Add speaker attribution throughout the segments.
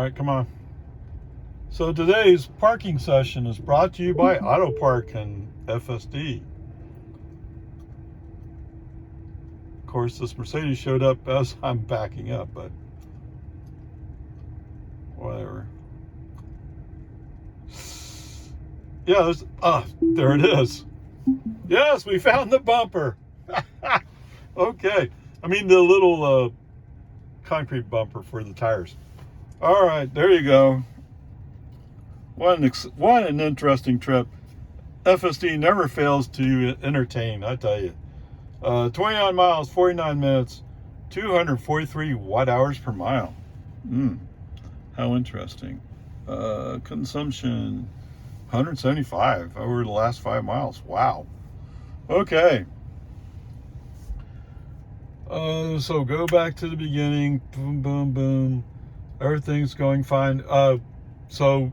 Speaker 1: right, come on. So today's parking session is brought to you by Auto Park and FSD. Of course, this Mercedes showed up as I'm backing up, but whatever. Yeah, there it is. Yes, we found the bumper. Okay. I mean the little concrete bumper for the tires. All right, there you go. What an interesting trip. FSD never fails to entertain, I tell you. 29 miles, 49 minutes, 243 watt-hours per mile. How interesting. Consumption, 175 over the last 5 miles. Wow. Okay. So go back to the beginning. Boom, boom, boom. Everything's going fine. So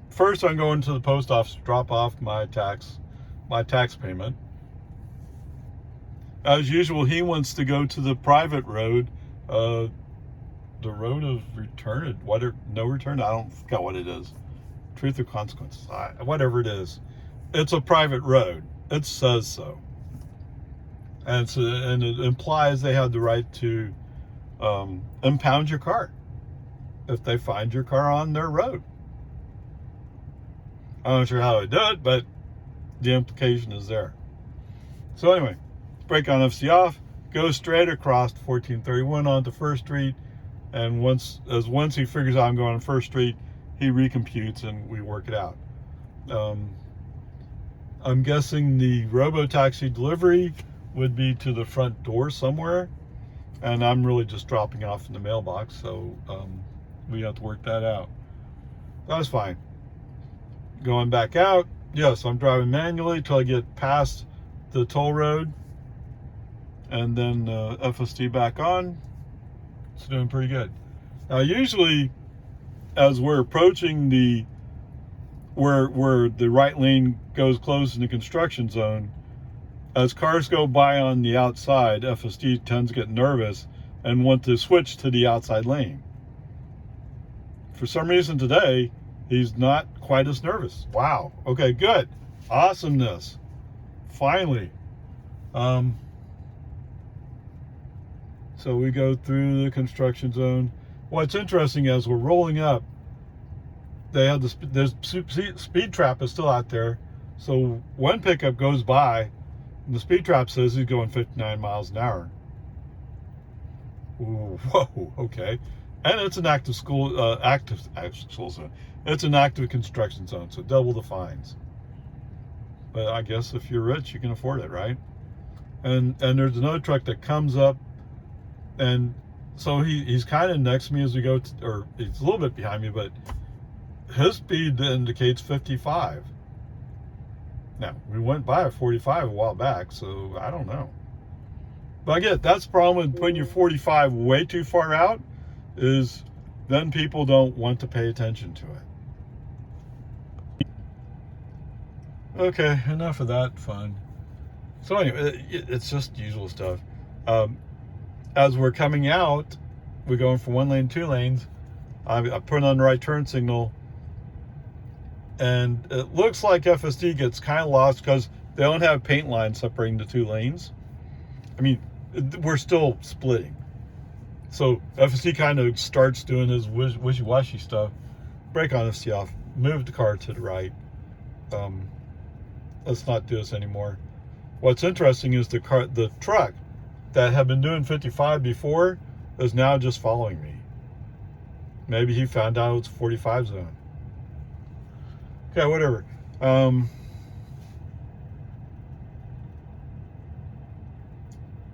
Speaker 1: first I'm going to the post office to drop off my tax payment. As usual, he wants to go to the private road, the road of return, no return. I don't forget what it is. Truth or consequences, whatever it is. It's a private road. It says so, and it implies they have the right to impound your car if they find your car on their road. I'm not sure how they do it, but the implication is there. So anyway, brake on FC off, go straight across 1431 onto First Street, and once he figures out I'm going on First Street, he recomputes and we work it out. I'm guessing the robo-taxi delivery would be to the front door somewhere, and I'm really just dropping off in the mailbox, so we have to work that out. That was fine. Going back out, yes, I'm driving manually till I get past the toll road, and then FSD back on. It's doing pretty good. Now usually as we're approaching where the right lane goes closed in the construction zone, as cars go by on the outside, FSD tends to get nervous and want to switch to the outside lane. For some reason today, he's not quite as nervous. Wow. Okay, good. Awesomeness. Finally. So we go through the construction zone. What's interesting as we're rolling up, they have there's speed trap is still out there. So one pickup goes by, and the speed trap says he's going 59 miles an hour. Ooh, whoa, okay. And it's an active school zone. It's an active construction zone, so double the fines. But I guess if you're rich, you can afford it, right? And there's another truck that comes up, and so he's kind of next to me as we go, or he's a little bit behind me, but his speed indicates 55. Now, we went by a 45 a while back, so I don't know. But I get that's the problem with putting your 45 way too far out, is then people don't want to pay attention to it. Okay, enough of that fun. So anyway, it's just usual stuff. As we're coming out, we're going from one lane to 2 lanes. I put on the right turn signal, and it looks like FSD gets kind of lost because they don't have paint lines separating the 2 lanes. I mean, we're still splitting. So FSD kind of starts doing his wishy-washy stuff. Brake on FC off, move the car to the right. Let's not do this anymore. What's interesting is the truck that had been doing 55 before is now just following me. Maybe he found out it's a 45 zone. Okay, whatever.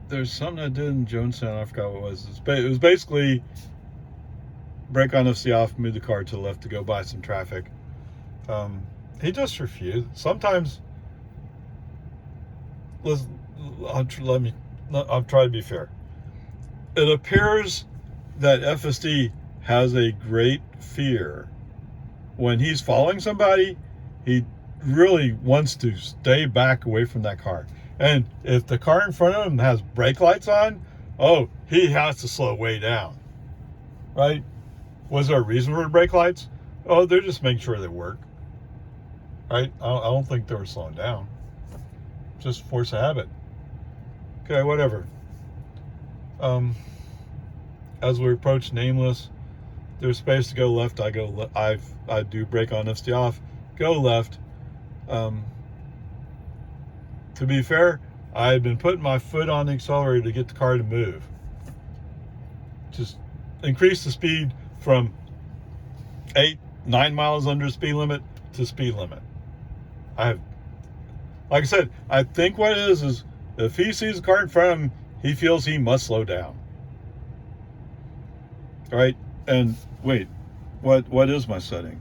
Speaker 1: There's something I did in Jonestown, I forgot what it was. It was basically brake on FC off, move the car to the left to go by some traffic. He just refused. Sometimes, I'll try to be fair. It appears that FSD has a great fear. When he's following somebody, he really wants to stay back away from that car. And if the car in front of him has brake lights on, oh, he has to slow way down, right? Was there a reason for the brake lights? Oh, they're just making sure they work. Right? I don't think they were slowing down. Just force of habit. Okay, whatever. As we approach Nameless, there's space to go left. I do brake on, FSD off, go left. To be fair, I had been putting my foot on the accelerator to get the car to move. Just increase the speed from 9 miles under the speed limit to speed limit. Like I said, I think what it is if he sees a car in front of him, he feels he must slow down. Right? And wait, what is my setting?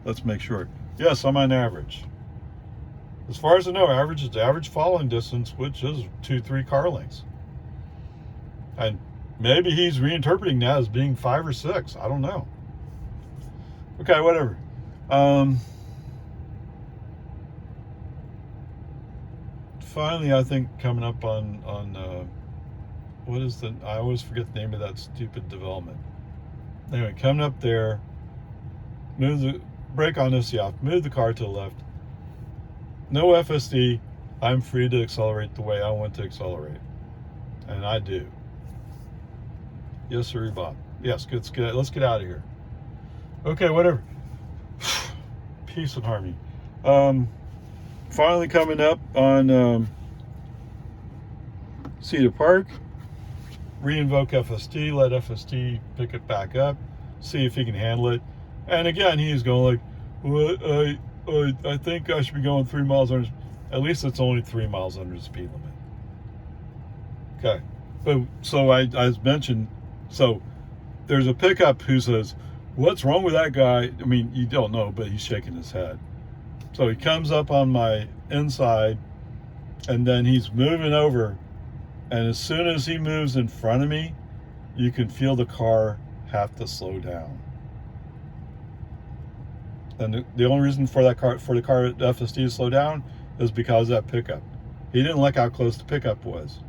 Speaker 1: Let's make sure. Yes, I'm on average. As far as I know, average is the average following distance, which is 2-3 car lengths. And maybe he's reinterpreting that as being 5 or 6. I don't know. Okay, whatever. Finally, I think coming up on what is I always forget the name of that stupid development. Anyway, coming up there, brake on FSD off, move the car to the left. No FSD, I'm free to accelerate the way I want to accelerate. And I do. Yes, sir, Bob. Yes, let's get out of here. Okay, whatever. Peace and harmony. Finally coming up on Cedar Park. Reinvoke FSD, let FSD pick it back up, see if he can handle it. And again, he's going like, well, I think I should be going 3 miles under. At least it's only 3 miles under the speed limit. Okay. But so I mentioned, so there's a pickup who says, what's wrong with that guy? I mean, you don't know, but he's shaking his head. So he comes up on my inside, and then he's moving over. And as soon as he moves in front of me, you can feel the car have to slow down. And the only reason for the car at FSD to slow down is because of that pickup. He didn't like how close the pickup was.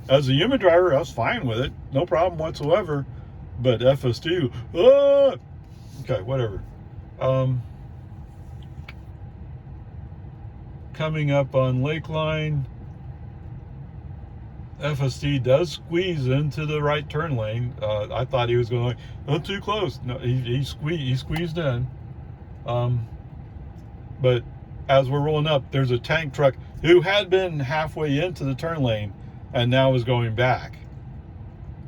Speaker 1: As a human driver, I was fine with it, no problem whatsoever. But FSD, okay, whatever. Coming up on Lakeline, FSD does squeeze into the right turn lane. I thought he was going like, oh, too close. No, he squeezed in. But as we're rolling up, there's a tank truck who had been halfway into the turn lane and now is going back.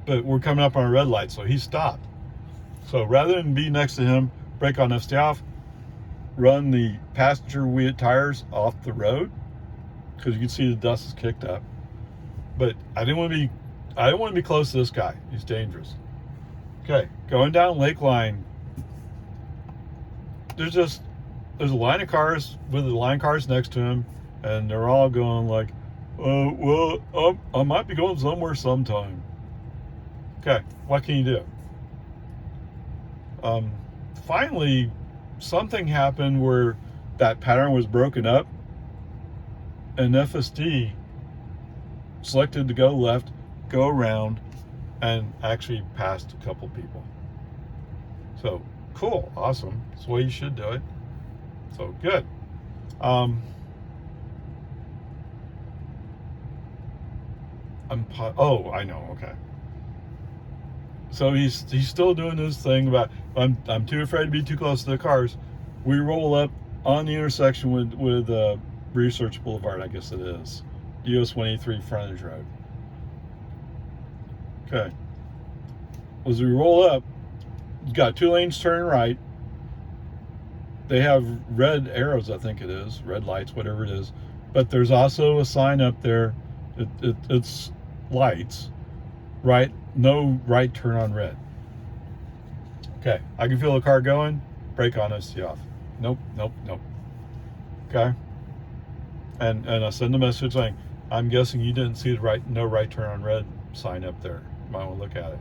Speaker 1: But we're coming up on a red light, so he stopped. So rather than be next to him, brake on FSD off, run the passenger tires off the road, because you can see the dust is kicked up. But I didn't want to be close to this guy. He's dangerous. Okay, going down Lakeline. There's a line of cars with the line cars next to him, and they're all going like, well, I might be going somewhere sometime. Okay, what can you do? Finally, something happened where that pattern was broken up, and FSD selected to go left, go around, and actually passed a couple people. So cool, awesome. That's the way you should do it. So good. I know. Okay. So he's still doing this thing about I'm too afraid to be too close to the cars. We roll up on the intersection with Research Boulevard, I guess it is. US 183 frontage road. Okay. As we roll up, you've got 2 lanes turning right. They have red arrows, I think it is, red lights, whatever it is. But there's also a sign up there. It's lights, right? No right turn on red. Okay, I can feel the car going. Brake on, FSD off. Nope. Okay. And I send a message saying, I'm guessing you didn't see the no right turn on red sign up there. You might want to look at it.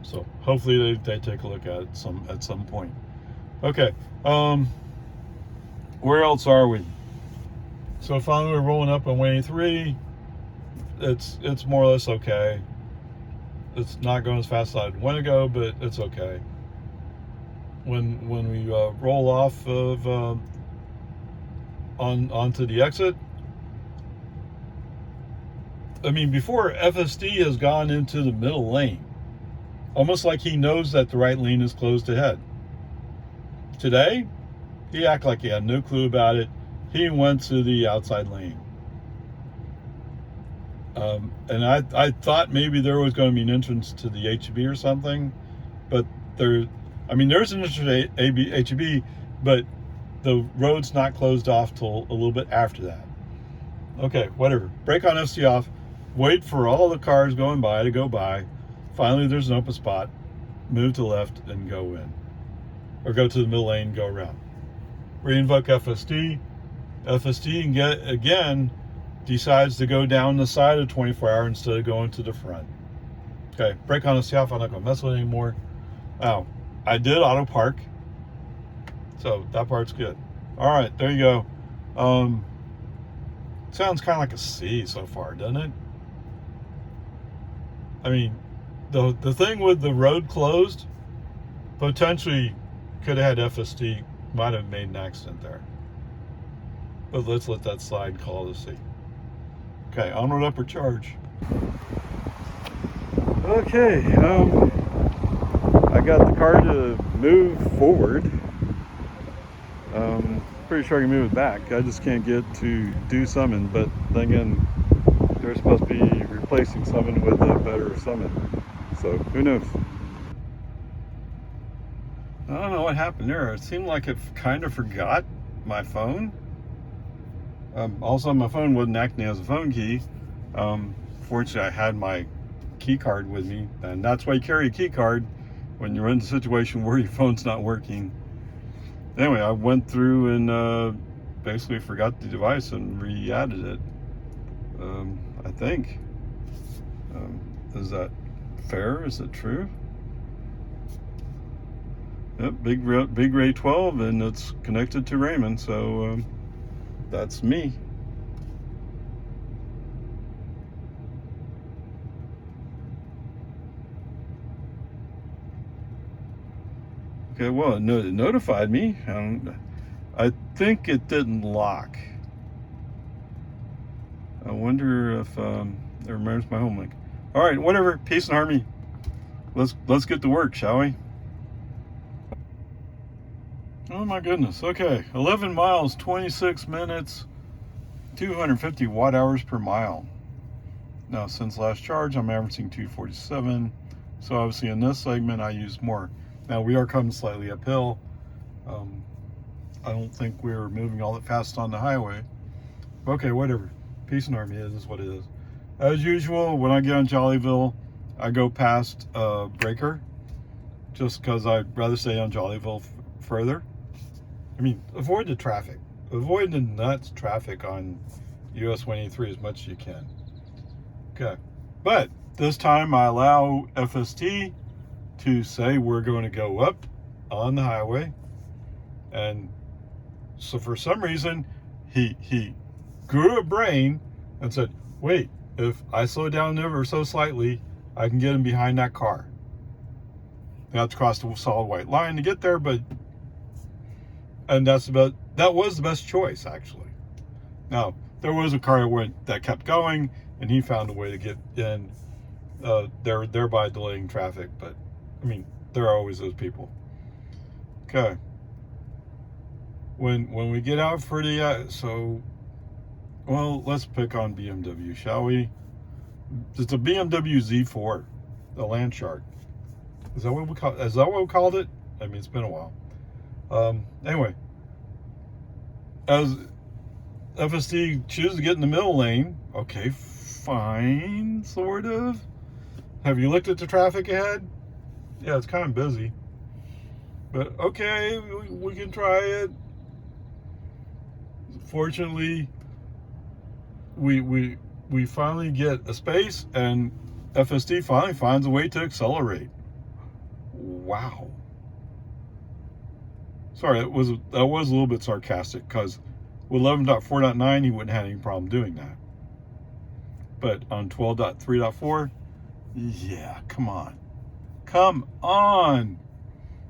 Speaker 1: So hopefully they take a look at it at some point. Okay. Where else are we? So finally we're rolling up on 183. It's more or less okay. It's not going as fast as I'd want to go, but it's okay. When we roll off of onto the exit, I mean, before FSD has gone into the middle lane, almost like he knows that the right lane is closed ahead. Today, he acted like he had no clue about it. He went to the outside lane. And I thought maybe there was going to be an entrance to the HEB or something, but there's an entrance to HEB, but the road's not closed off till a little bit after that. Okay, whatever. Brake on FSD off. Wait for all the cars going by to go by. Finally, there's an open spot. Move to the left and go in. Or go to the middle lane and go around. Reinvoke FSD. FSD again decides to go down the side of 24-hour instead of going to the front. Okay, brake on FSD off. I'm not going to mess with it anymore. Now, I did auto park. So that part's good. All right, there you go. Sounds kind of like a C so far, doesn't it? I mean, the thing with the road closed, potentially could have had FSD, might have made an accident there. But let's let that slide and call it a C. Okay, onward, upward charge. Okay, I got the car to move forward. Pretty sure I can move it back. I just can't get to do summon, but then again, they're supposed to be replacing summon with a better summon. So who knows? I don't know what happened there. It seemed like it kind of forgot my phone. Also, my phone wasn't acting as a phone key. Fortunately, I had my key card with me, and that's why you carry a key card when you're in a situation where your phone's not working. Anyway, I went through and basically forgot the device and re-added it. I think. Is that fair? Is it true? Yep, big Ray 12, and it's connected to Raymond, so that's me. Okay, well, it notified me. I think it didn't lock. I wonder if it remembers my home link. All right, whatever. Peace and harmony. Let's get to work, shall we? Oh my goodness. Okay, 11 miles, 26 minutes, 250 watt hours per mile. Now, since last charge, I'm averaging 247. So obviously in this segment, I use more. Now we are coming slightly uphill. I don't think we're moving all that fast on the highway. Okay, whatever. Peace and harmony. It is what it is. As usual, when I get on Jollyville, I go past Breaker, just because I'd rather stay on Jollyville further. I mean, avoid the traffic. Avoid the nuts traffic on US 183 as much as you can. Okay. But this time I allow FST to say we're going to go up on the highway. And so for some reason, he grew a brain and said, wait, if I slow down ever so slightly, I can get him behind that car. I have to cross the solid white line to get there, and that was the best choice, actually. Now, there was a car that kept going, and he found a way to get in, thereby delaying traffic. But, I mean, there are always those people. Okay. When we get out for the, well, let's pick on BMW, shall we? It's a BMW Z4, the Land Shark. Is that what we called it? I mean, it's been a while. Anyway, as FSD chooses to get in the middle lane, okay, fine, sort of. Have you looked at the traffic ahead? Yeah, it's kind of busy. But okay, we can try it. Fortunately, we finally get a space, and FSD finally finds a way to accelerate. Wow. Sorry, that was a little bit sarcastic, because with 11.4.9 he wouldn't have any problem doing that. But on 12.3.4, Yeah, come on. Come on.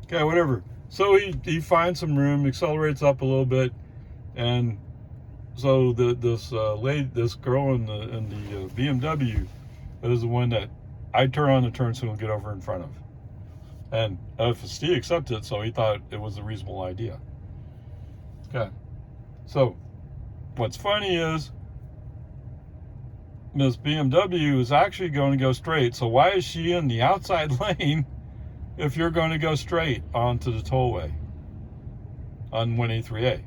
Speaker 1: Okay, whatever. So he finds some room, accelerates up a little bit, and so this girl in the BMW is the one that I turn on the turn signal, get over in front of, and FSD accepted, so he thought it was a reasonable idea. Okay, so what's funny is Miss BMW is actually going to go straight. So why is she in the outside lane if you're going to go straight onto the tollway on 183A?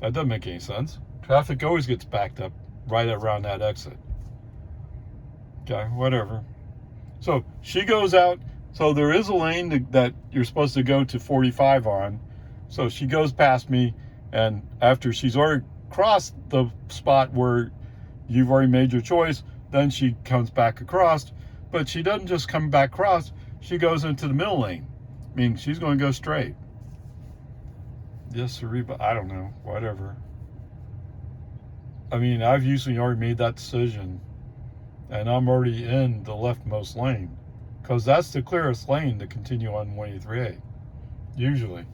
Speaker 1: That doesn't make any sense. Traffic always gets backed up right around that exit. Okay, whatever. So she goes out. So there is a lane that you're supposed to go to 45 on. So she goes past me, and after she's already crossed the spot where you've already made your choice, then she comes back across. But she doesn't just come back across. She goes into the middle lane. I mean, she's going to go straight. Yes, Reba, I don't know, whatever. I mean, I've usually already made that decision, and I'm already in the leftmost lane, because that's the clearest lane to continue on 183A, usually.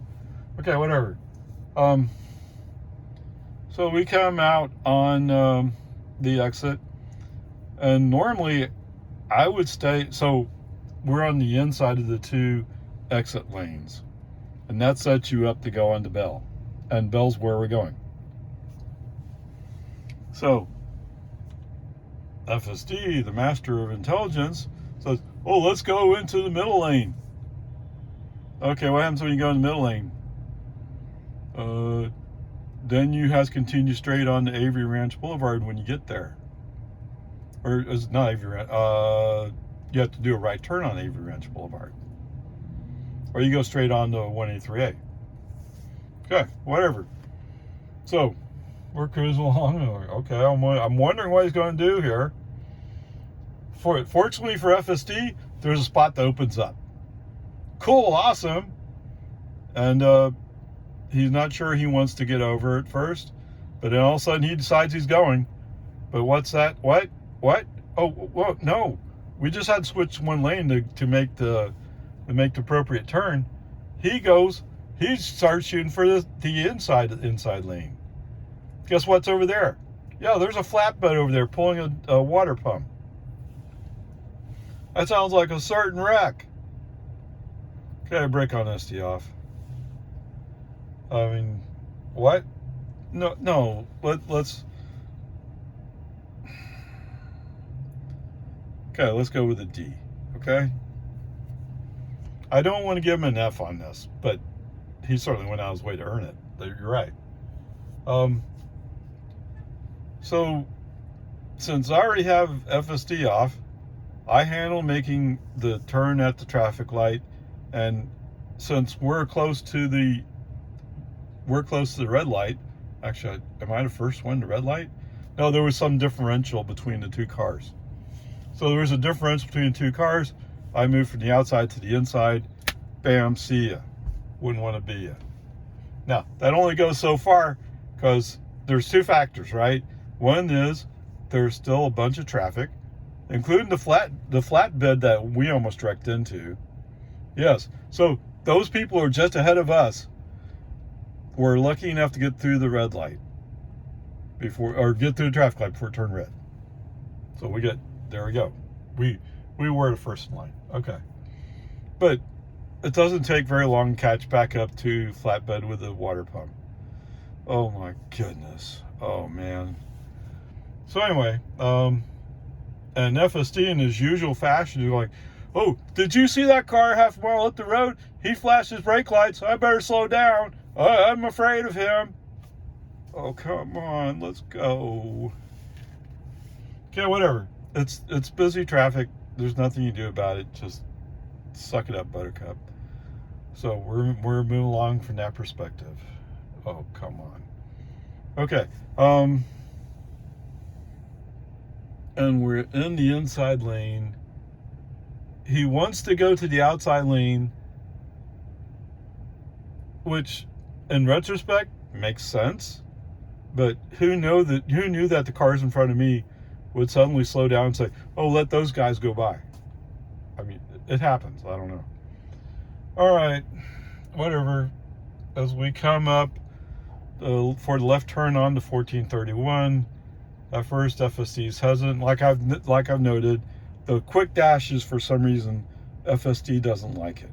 Speaker 1: Okay, whatever. So we come out on the exit, and normally I would stay, so we're on the inside of the two exit lanes, and that sets you up to go on to Bell, and Bell's where we're going. So FSD, the master of intelligence, says, oh, let's go into the middle lane. Okay, what happens when you go in the middle lane? Then you have to continue straight on to Avery Ranch Boulevard when you get there. Or is it not Avery Ranch? You have to do a right turn on Avery Ranch Boulevard. Or you go straight on to 183A. Okay, whatever. So we're cruising along. Okay, I'm wondering what he's going to do here. Fortunately for FSD, there's a spot that opens up. Cool, awesome. And he's not sure he wants to get over at first, but then all of a sudden he decides he's going. But what's that? What? Oh, well, no. We just had to switch one lane to make the appropriate turn. He starts shooting for the inside lane. Guess what's over there? Yeah, there's a flatbed over there pulling a water pump. That sounds like a certain wreck. Okay, brake on ST off. I mean, what? No. Let's. Okay, let's go with a D. Okay. I don't want to give him an F on this, but he certainly went out of his way to earn it. You're right. So, since I already have FSD off, I handle making the turn at the traffic light, and since we're close to the red light, actually, am I the first one to red light? No, there was some differential between the two cars. So there was a difference between the two cars. I moved from the outside to the inside. Bam, see ya. Wouldn't want to be ya. Now, that only goes so far because there's two factors, right? One is there's still a bunch of traffic, including the flatbed that we almost wrecked into. Yes, so those people are just ahead of us. We're lucky enough to get through the red light or get through the traffic light before it turned red. So there we go. We were the first in line. Okay. But it doesn't take very long to catch back up to flatbed with a water pump. Oh my goodness. Oh man. So anyway, and FSD in his usual fashion is like, oh, did you see that car half a mile up the road? He flashed his brake lights. I better slow down. I'm afraid of him. Oh, come on. Let's go. Okay, whatever. It's busy traffic. There's nothing you do about it. Just suck it up, Buttercup. So we're moving along from that perspective. Oh, come on. Okay. And we're in the inside lane. He wants to go to the outside lane, which in retrospect makes sense. But who knew that the cars in front of me would suddenly slow down and say, oh, let those guys go by. I mean, it happens. I don't know. All right, whatever. As we come up for the left turn on to 1431, at first FSD is hesitant. Like I've noted, the quick dashes, for some reason, FSD doesn't like it.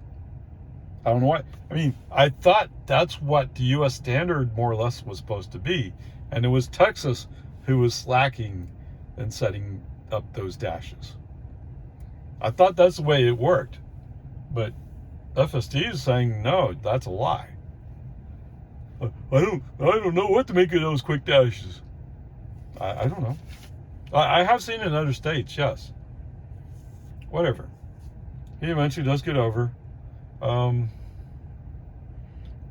Speaker 1: I don't know why. I mean, I thought that's what the U.S. standard more or less was supposed to be. And it was Texas who was slacking and setting up those dashes. I thought that's the way it worked. But FSD is saying, no, that's a lie. I don't know what to make of those quick dashes. I don't know. I have seen it in other states, yes. Whatever. He eventually does get over.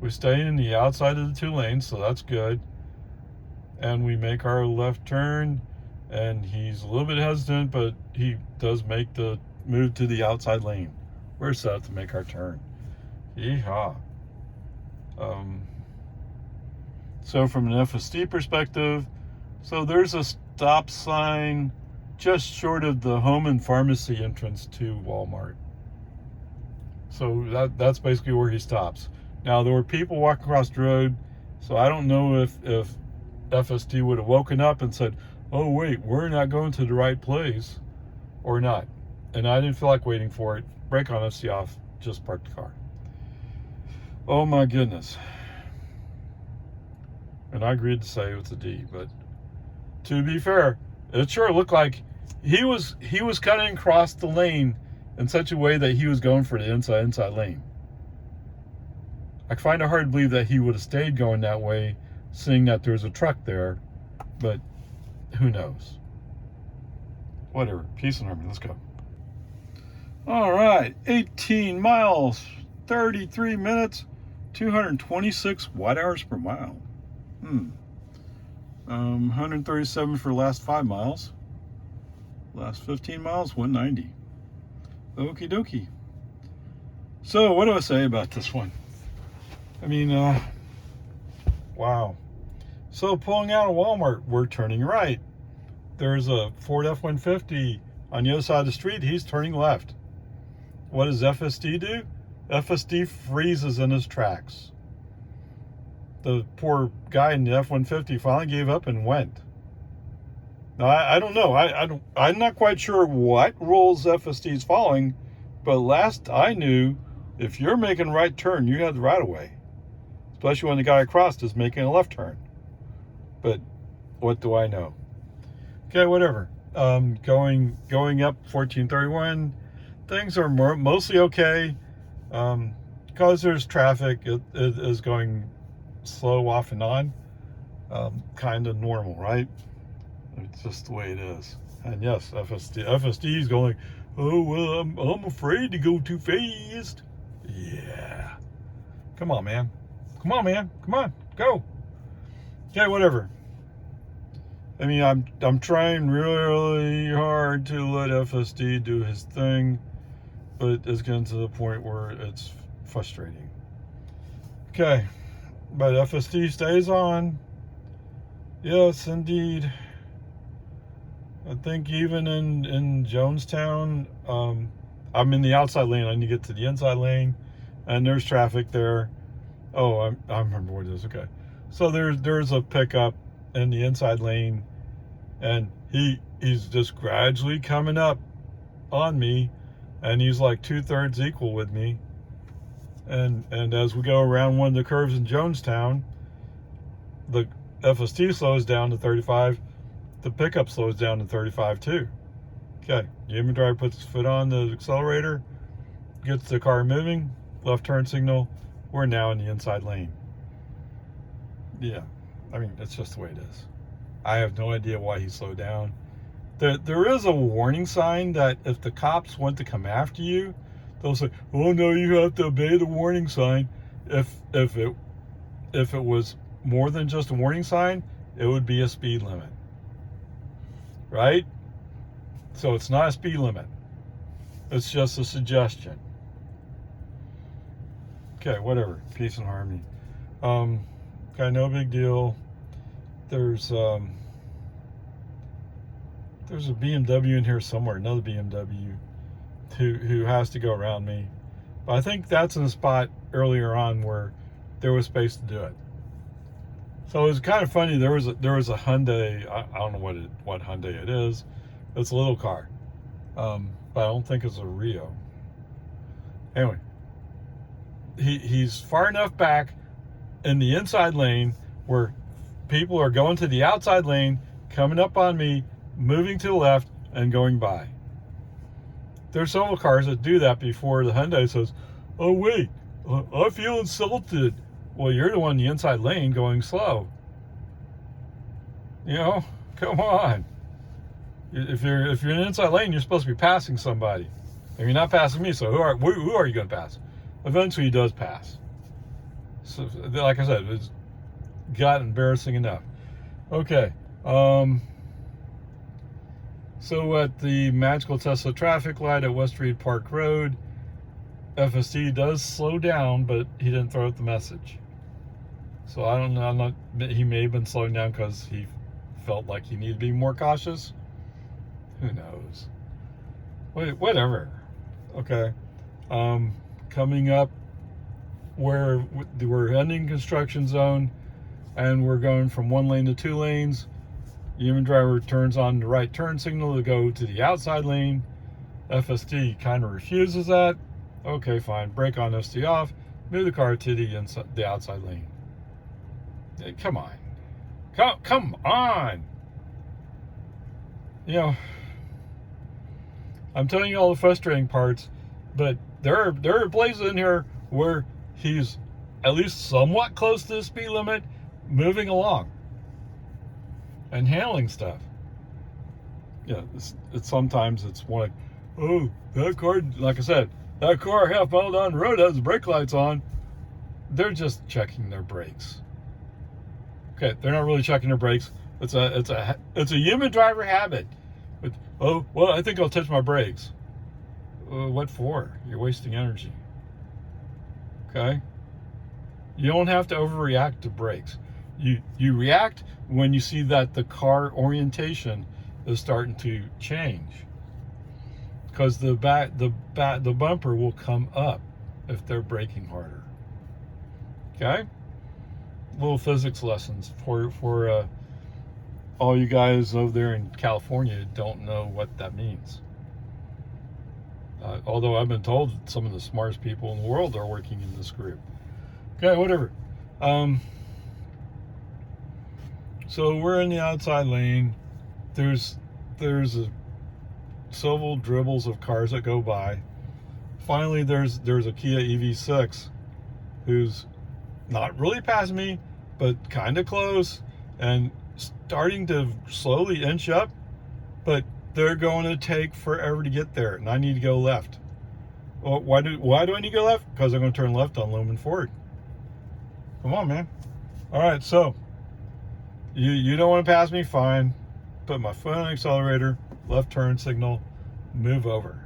Speaker 1: We stay in the outside of the 2 lanes, so that's good. And we make our left turn, and he's a little bit hesitant, but he does make the move to the outside lane. We're set to make our turn. Yeehaw. So from an FSD perspective, so there's a stop sign just short of the home and pharmacy entrance to Walmart. So that's basically where he stops. Now, there were people walking across the road, so I don't know if FSD would have woken up and said, oh, wait, we're not going to the right place, or not. And I didn't feel like waiting for it. Brake on, FSD off, just parked the car. Oh, my goodness. And I agreed to say it's a D, but to be fair, it sure looked like he was cutting across the lane in such a way that he was going for the inside lane. I find it hard to believe that he would have stayed going that way, seeing that there's a truck there, but who knows? Whatever. Peace and harmony. Let's go. All right. 18 miles, 33 minutes, 226 watt-hours per mile. 137 for the last 5 miles. Last 15 miles, 190. Okie dokie. So, what do I say about this one? I mean, wow. So, pulling out of Walmart, we're turning right. There's a Ford F-150 on the other side of the street. He's turning left. What does FSD do? FSD freezes in his tracks. The poor guy in the F-150 finally gave up and went. Now, I don't know. I'm not quite sure what rules FSD is following, but last I knew, if you're making a right turn, you have the right of way. Especially when the guy across is making a left turn. But what do I know? Okay, whatever. Going up 1431, things are mostly okay. Because there's traffic, it is going slow off and on. Kind of normal, right? It's just the way it is. And yes, FSD is going, oh, well, I'm afraid to go too fast. Yeah. Come on, man. Come on, man. Come on. Go. Okay, whatever. I mean, I'm trying really hard to let FSD do his thing, but it's getting to the point where it's frustrating. Okay. But FSD stays on. Yes, indeed. I think even in Jonestown, I'm in the outside lane. I need to get to the inside lane, and there's traffic there. Oh, I remember what it is. Okay, so there's a pickup in the inside lane, and he's just gradually coming up on me, and he's like 2/3 equal with me. And as we go around one of the curves in Jonestown, the FSD slows down to 35. The pickup slows down to 35 too. Okay, the inventory driver puts his foot on the accelerator, gets the car moving, left turn signal. We're now in the inside lane. Yeah, I mean, that's just the way it is. I have no idea why he slowed down. There is a warning sign that if the cops want to come after you, they'll say, oh no, you have to obey the warning sign. If it was more than just a warning sign, it would be a speed limit. Right? So it's not a speed limit. It's just a suggestion. Okay, whatever. Peace and harmony. Okay, no big deal. There's There's a BMW in here somewhere, another BMW, who has to go around me. But I think that's in a spot earlier on where there was space to do it. So it was kind of funny. There was a Hyundai. I don't know what Hyundai it is. It's a little car, but I don't think it's a Rio. Anyway, he's far enough back in the inside lane where people are going to the outside lane, coming up on me, moving to the left, and going by. There's several cars that do that before the Hyundai says, "Oh wait, I feel insulted." Well, you're the one in the inside lane going slow. You know, come on. If you're in the inside lane, you're supposed to be passing somebody. And you're not passing me, so who are you going to pass? Eventually, he does pass. So, like I said, it's got embarrassing enough. Okay. So at the Magical Tesla traffic light at West Reed Park Road, FSD does slow down, but he didn't throw out the message. So I don't know. He may have been slowing down because he felt like he needed to be more cautious. Who knows? Whatever. Okay. Coming up where we're ending construction zone and we're going from one lane to two lanes. Human driver turns on the right turn signal to go to the outside lane. FSD kind of refuses that. Okay, fine. Brake on, FSD off. Move the car to the outside lane. Hey, come on. Come on. You know, I'm telling you all the frustrating parts, but there are places in here where he's at least somewhat close to the speed limit, moving along and handling stuff. Yeah, it's sometimes it's more like, oh, that car, like I said, that car half mile down the road has the brake lights on. They're just checking their brakes. Okay, they're not really checking their brakes. It's a human driver habit. But, oh, well, I think I'll touch my brakes. What for? You're wasting energy. Okay? You don't have to overreact to brakes. You react when you see that the car orientation is starting to change, because the bumper will come up if they're braking harder. Okay? Little physics lessons for all you guys over there in California who don't know what that means. Although I've been told that some of the smartest people in the world are working in this group. Okay, whatever. So we're in the outside lane. There's several dribbles of cars that go by. Finally, there's a Kia EV6 who's not really past me, but kind of close and starting to slowly inch up, but they're going to take forever to get there, and I need to go left. Well, why do I need to go left? Because I'm going to turn left on Lumen Ford. Come on, man. All right, so you don't want to pass me, fine. Put my foot on the accelerator, left turn signal, move over.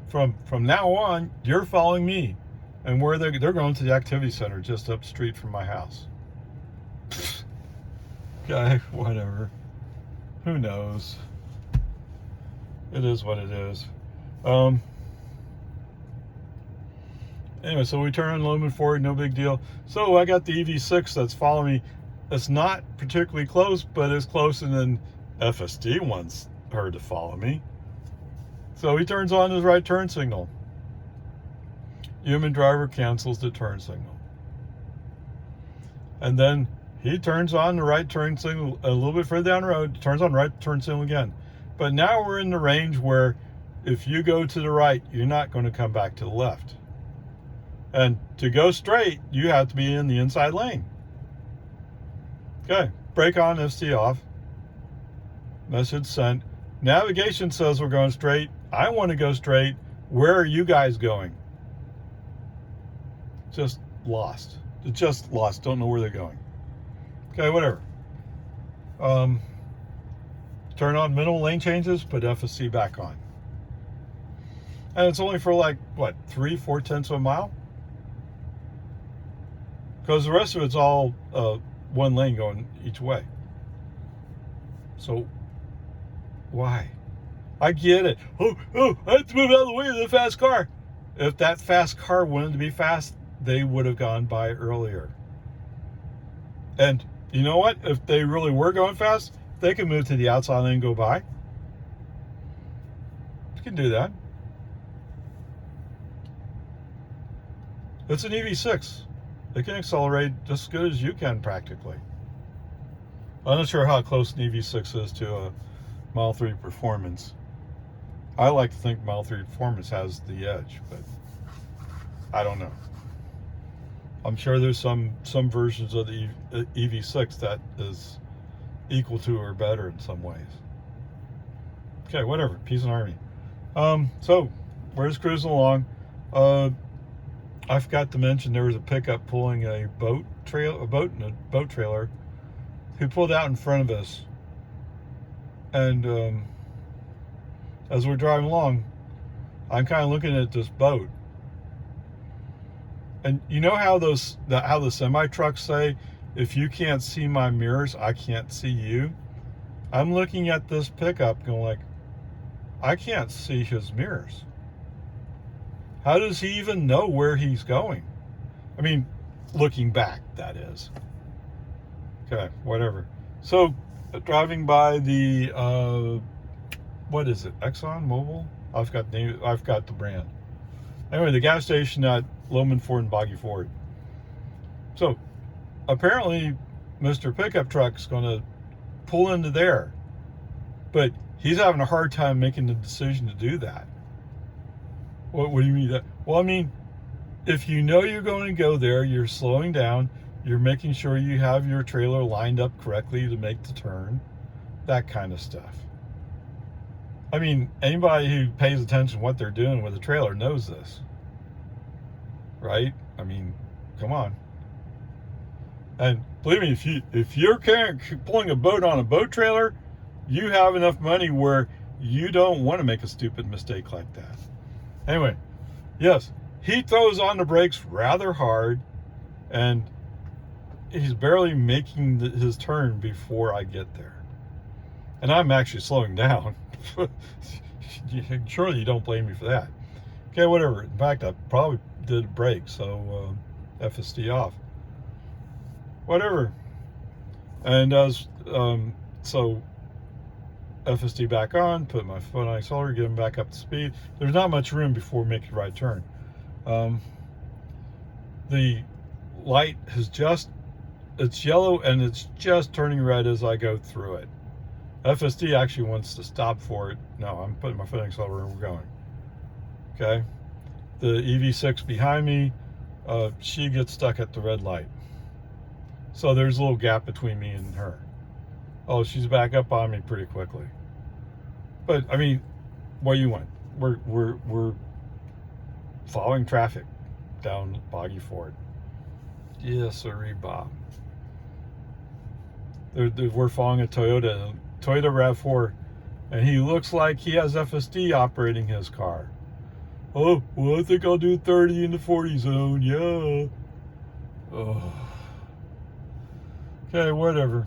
Speaker 1: From now on, you're following me, and where they're going to the activity center just up the street from my house. Okay, whatever. Who knows? It is what it is. Anyway, so we turn on Lumen Ford, no big deal. So I got the EV6 that's following me. It's not particularly close, but it's closer than FSD wants her to follow me. So he turns on his right turn signal. Human driver cancels the turn signal. And then he turns on the right turn signal a little bit further down the road, turns on right turn signal again. But now we're in the range where if you go to the right, you're not going to come back to the left. And to go straight, you have to be in the inside lane. Okay, brake on, FSD off. Message sent. Navigation says we're going straight. I want to go straight. Where are you guys going? Just lost. Just lost. Don't know where they're going. Okay, whatever. Turn on minimal lane changes, put FSC back on. And it's only for like, what, 3-4 tenths of a mile? Because the rest of it's all one lane going each way. So Why? I get it. Oh, I have to move out of the way of the fast car. If that fast car wanted to be fast, they would have gone by earlier. And you know what? If they really were going fast, they can move to the outside lane and go by. You can do that. It's an EV6. It can accelerate just as good as you can practically. I'm not sure how close an EV6 is to a Model 3 Performance. I like to think Model 3 Performance has the edge, but I don't know. I'm sure there's some versions of the EV6 that is equal to or better in some ways. Okay, whatever. Peace and harmony. So we're just cruising along. I forgot to mention there was a pickup pulling a boat and a boat trailer who pulled out in front of us. And as we're driving along, I'm kind of looking at this boat. And you know how how the semi trucks say, if you can't see my mirrors, I can't see you? I'm looking at this pickup going like, I can't see his mirrors. How does he even know where he's going? I mean, looking back, that is. Okay, whatever. So, driving by the, what is it, Exxon Mobil? I've got the brand. Anyway, the gas station at Loman Ford and Boggy Ford. So, apparently, Mr. Pickup Truck's going to pull into there. But he's having a hard time making the decision to do that. What do you mean? Well, I mean, if you know you're going to go there, you're slowing down, you're making sure you have your trailer lined up correctly to make the turn, that kind of stuff. I mean, anybody who pays attention to what they're doing with a trailer knows this, right? I mean, come on. And believe me, if you're pulling a boat on a boat trailer, you have enough money where you don't want to make a stupid mistake like that. Anyway, yes, he throws on the brakes rather hard, and he's barely making his turn before I get there. And I'm actually slowing down. Surely you don't blame me for that. Okay, whatever. In fact, I probably did a brake, so FSD off. Whatever. And so FSD back on, put my foot on the accelerator, get him back up to speed. There's not much room before making the right turn. The light it's yellow and it's just turning red as I go through it. FSD actually wants to stop for it. No, I'm putting my foot on the accelerator and we're going. Okay. The EV6 behind me, she gets stuck at the red light. So there's a little gap between me and her. Oh, she's back up on me pretty quickly. But I mean, what do you want? We're following traffic down Boggy Ford. Yes, sirree, Bob. We're following a Toyota RAV4, and he looks like he has FSD operating his car. Oh, well, I think I'll do 30 in the 40 zone. Yeah. Oh. Okay, whatever.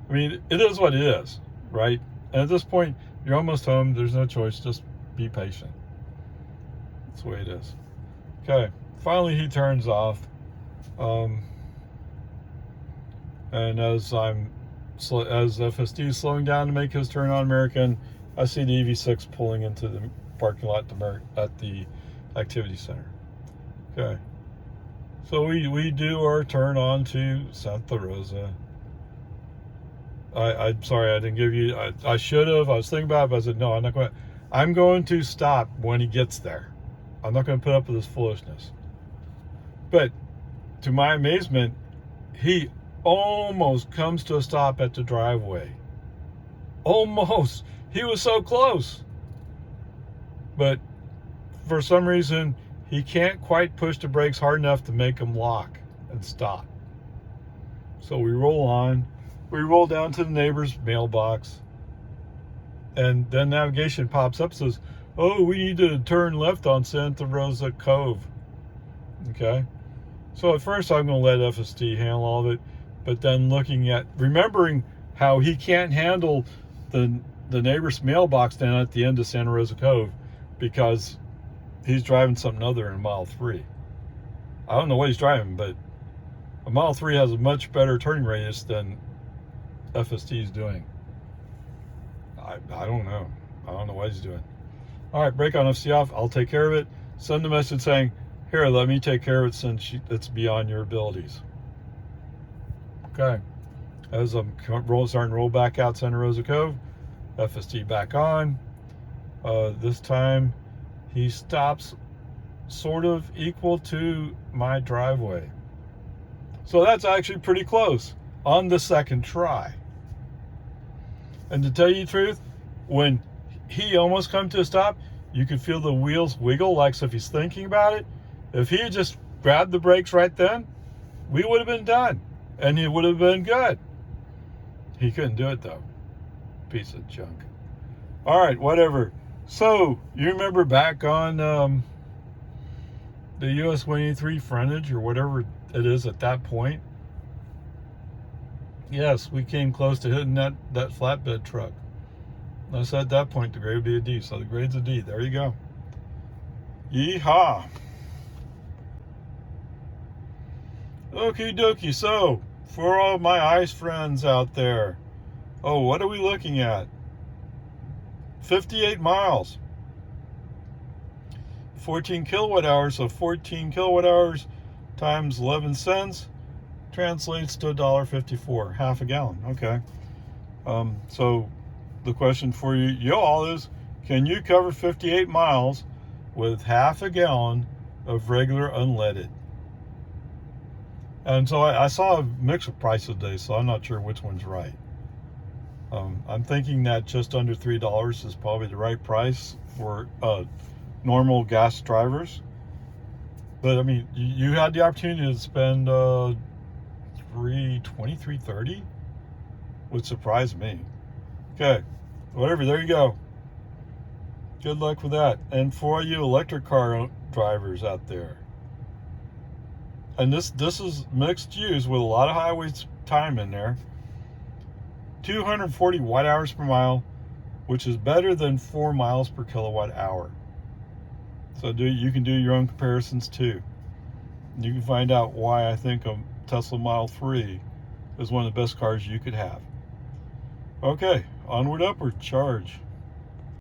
Speaker 1: I mean, it is what it is, right? And at this point, you're almost home. There's no choice. Just be patient. That's the way it is. Okay. Finally, he turns off. And as FSD is slowing down to make his turn on American, I see the EV6 pulling into the parking lot at the activity center. Okay. So we do our turn on to Santa Rosa. I'm sorry, I didn't give you, I should have. I was thinking about it, but I said, no, I'm going to stop when he gets there. I'm not going to put up with this foolishness. But to my amazement, he almost comes to a stop at the driveway. Almost. He was so close. But for some reason, he can't quite push the brakes hard enough to make them lock and stop. So we roll on. We roll down to the neighbor's mailbox. And then navigation pops up and says, oh, we need to turn left on Santa Rosa Cove. Okay. So at first I'm going to let FSD handle all of it. But then remembering how he can't handle the the neighbor's mailbox down at the end of Santa Rosa Cove because he's driving something other than a Model 3. I don't know what he's driving, but a Model 3 has a much better turning radius than FST is doing. I don't know. I don't know what he's doing. All right, brake on, FC off. I'll take care of it. Send a message saying, here, let me take care of it since it's beyond your abilities. Okay. As I'm starting to roll back out Santa Rosa Cove, FST back on. This time he stops sort of equal to my driveway. So that's actually pretty close on the second try. And to tell you the truth, when he almost come to a stop, you could feel the wheels wiggle like so if he's thinking about it. If he had just grabbed the brakes right then, we would have been done. And it would have been good. He couldn't do it though. Piece of junk. All right, whatever. So, you remember back on the US 183 frontage or whatever it is at that point? Yes, we came close to hitting that flatbed truck. I said at that point the grade would be a D, so the grade's a D. There you go. Yeehaw. Okie dokie, so for all my ice friends out there, oh, what are we looking at? 58 miles. 14 kilowatt hours, so 14 kilowatt hours times 11 cents translates to $1.54, half a gallon. Okay. So the question for you all is, can you cover 58 miles with half a gallon of regular unleaded? And so I saw a mix of prices today, so I'm not sure which one's right. I'm thinking that just under $3 is probably the right price for normal gas drivers. But I mean, you had the opportunity to spend $3.30, would surprise me. Okay, whatever, there you go. Good luck with that. And for you electric car drivers out there, and this is mixed use with a lot of highway time in there. 240 watt hours per mile, which is better than 4 miles per kilowatt hour. So you can do your own comparisons too. You can find out why I think a Tesla Model 3 is one of the best cars you could have. Okay, onward, upward, charge.